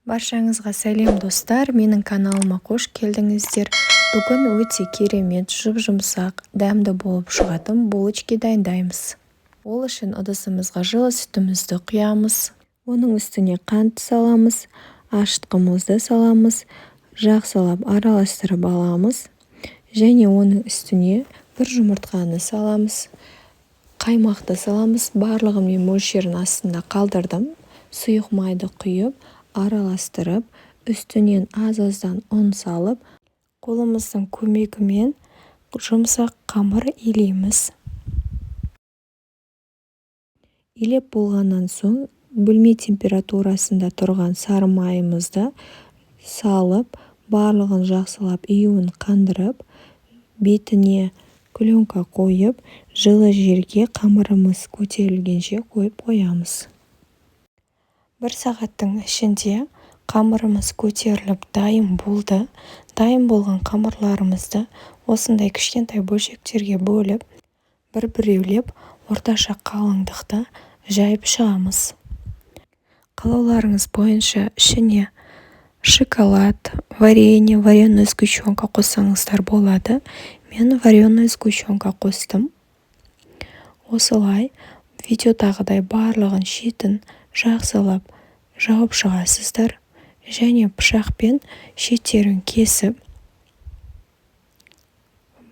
Баршаңызға сәлем достар, менің каналыма қош келдіңіздер. Бүгін өте керемет, жұп-жұмсақ, дәмді болып шығатын булочки дайындаймыз. Ол үшін ыдысымызға жылы сүтімізді құямыз. Оның үстіне қант саламыз, ашытқымызды саламыз, жақсылап араластырып аламыз. Және оның үстіне бір жұмыртқаны саламыз. Қаймақты саламыз, барлығын мен мөлшерін астында қалдырдым. Сұйық майды құйып, араластырып, үстінен аз-аздан ұн салып, қолымыздың көмегімен жұмсақ қамыр илейміз. Илеп болғаннан соң, бөлме температурасында тұрған сары майымызды салып, барлығын жақсылап июін қандырып, бетіне пленка қойып, жылы жерге қамырымыз көтерілгенше қойып қоямыз. 1 сағаттың ішінде қамырымыз көтеріліп дайын болды. Дайын болған қамырларымызды осындай кішкентай бөлшектерге бөліп, бір-біреулеп орташа қалыңдықта жайып шығамыз. Қалауларыңыз бойынша ішіне шоколад, варенье, вареная сгущенка қоссаңыздар болады. Мен вареная сгущенка қостым. Осылай видеодағыдай барлығын шетін жақсылап жауып шығасыздар және пышақпен шеттерін кесіп,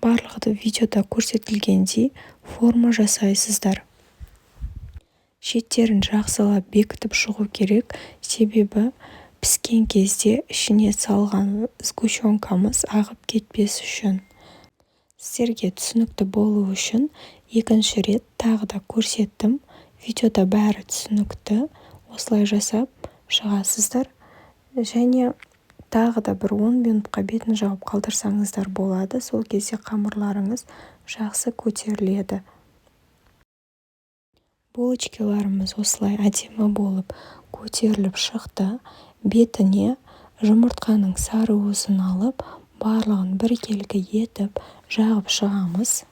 барлығы видеода көрсетілгендей форма жасайсыздар. Шеттерін жақсылап бекітіп шығу керек, себебі піскен кезде ішіне салған сгущенкамыз ағып кетпес үшін. Сіздерге түсінікті болу үшін екінші рет тағы да көрсеттім. Видеода бәрі түсінікті. Осылай жасап шығасыздар және тағы да бір 10 минутқа бетін жауып қалдырсаңыздар болады. Сол кезде қамырларыңыз жақсы көтеріледі. Булочкаларымыз осылай әдемі болып көтеріліп шықты. Бетіне жұмыртқаның сары уызын алып, барлығын біркелкі етіп жағып шығамыз.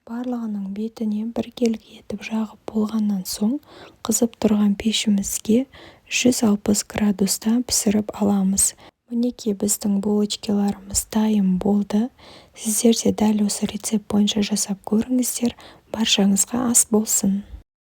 Барлығының бетіне біркелкі етіп жағып болғаннан соң, қызып тұрған пешімізге 160 градуста пісіріп аламыз. Мінекей біздің булочкаларымыз дайын болды. Сіздер де дәл осы рецепт бойынша жасап көріңіздер. Баршаңызға ас болсын.